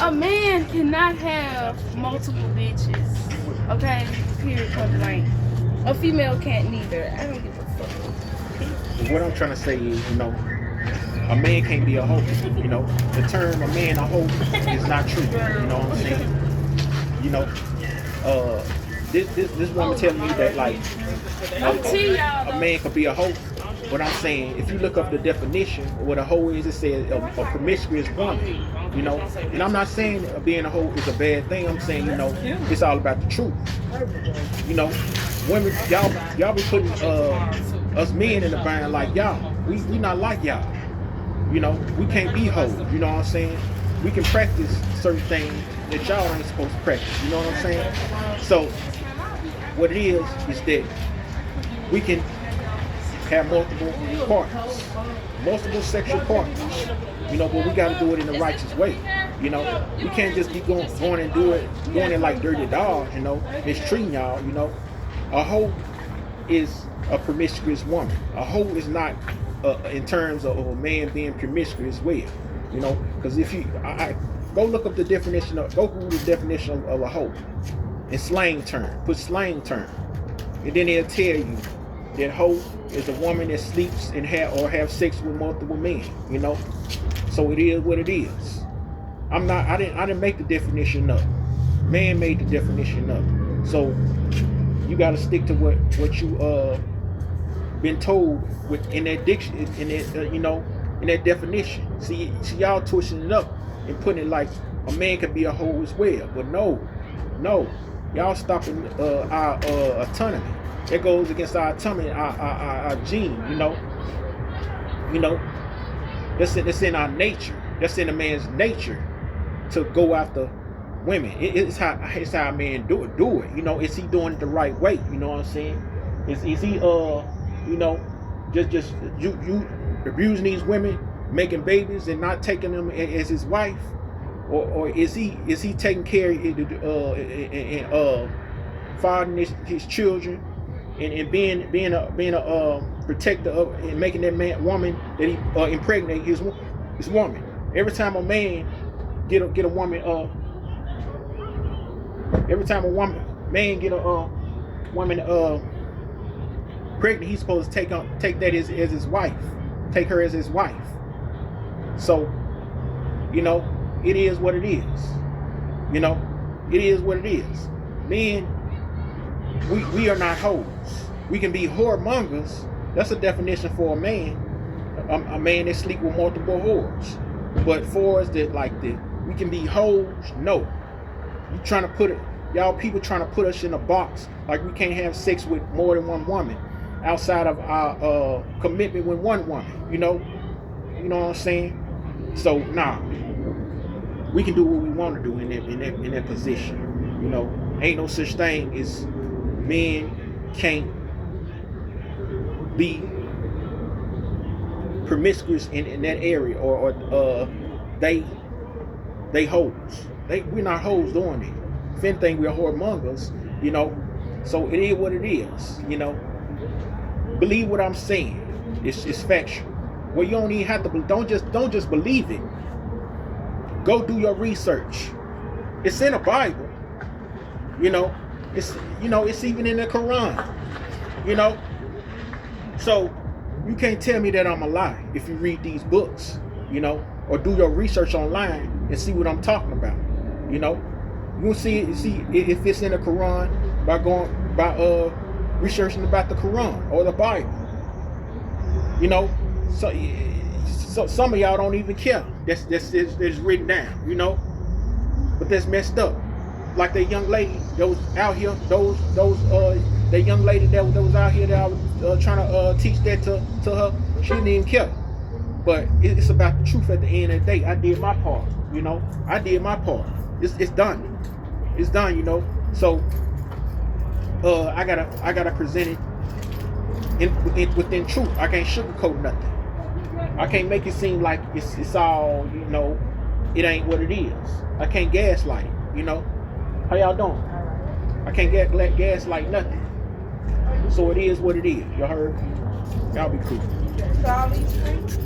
A man cannot have multiple bitches. Okay? Period, point blank. A female can't neither. I don't give a fuck. What I'm trying to say is, a man can't be a hoe. The term "a man a hoe" is not true. You know what I'm saying? This woman telling me that like a man could be a hoe. What I'm saying, if you look up the definition of what a hoe is, it says a promiscuous woman. And I'm not saying being a hoe is a bad thing. I'm saying, it's all about the truth. Women, y'all be putting us men in the bind like y'all. We not like y'all. We can't be hoes. You know what I'm saying? We can practice certain things that y'all ain't supposed to practice. You know what I'm saying? So what it is that we can have multiple partners, multiple sexual partners. But we got to do it in the righteous way. We can't just be going and doing it like dirty dogs. Mistreating y'all. A hoe is a promiscuous woman. A hoe is not in terms of a man being promiscuous well. Because if you go look up the definition go Google the definition of a hoe in slang term. Put slang term, and then they'll tell you that hoe is a woman that sleeps and have sex with multiple men. So it is what it is. I didn't make the definition up. Man made the definition up. So you got to stick to what you been told in that diction, in that definition. See y'all twisting it up and putting it like a man can be a hoe as well. But no, y'all stopping our autonomy. That goes against our autonomy, our gene. That's in our nature. That's in a man's nature to go after women. It's how a man do it. Is he doing it the right way? You know what I'm saying? Is he just you abusing these women, making babies and not taking them as his wife, or is he taking care and fathering his children and being a protector of and making that woman that he impregnate his woman. Every time a man get a woman every time man get a woman pregnant, he's supposed to take that as his wife, take her as his wife. So it is what it is. It is what it is. Men, we are not hoes. We can be whoremongers. That's a definition for a man. A man that sleep with multiple whores. But for us that like that, we can be hoes. No, you trying to put it. Y'all people trying to put us in a box like we can't have sex with more than one woman outside of our commitment with one woman. You know what I'm saying? So nah, we can do what we want to do in that position. Ain't no such thing as men can't be promiscuous in that area or they hoes. We're not hoes doing it. If anything, we're whoremongers. So it is what it is. Believe what I'm saying. It's factual. Well, you don't even have to. Don't just believe it. Go do your research. It's in the Bible. It's even in the Quran. So you can't tell me that I'm a lie if you read these books, or do your research online and see what I'm talking about. You'll see if it's in the Quran by researching about the Quran or the Bible. So some of y'all don't even care. That's written down, but that's messed up. Like that young lady that was out here, that young lady that was out here that I was trying to teach that to her. She didn't even care. But it's about the truth at the end of the day. I did my part. I did my part. It's done. It's done. So I gotta present it within truth. I can't sugarcoat nothing. I can't make it seem like it's all it ain't what it is. I can't gaslight it. How y'all doing? I can't gaslight nothing. So it is what it is. Y'all heard? Y'all be cool. That's all these things.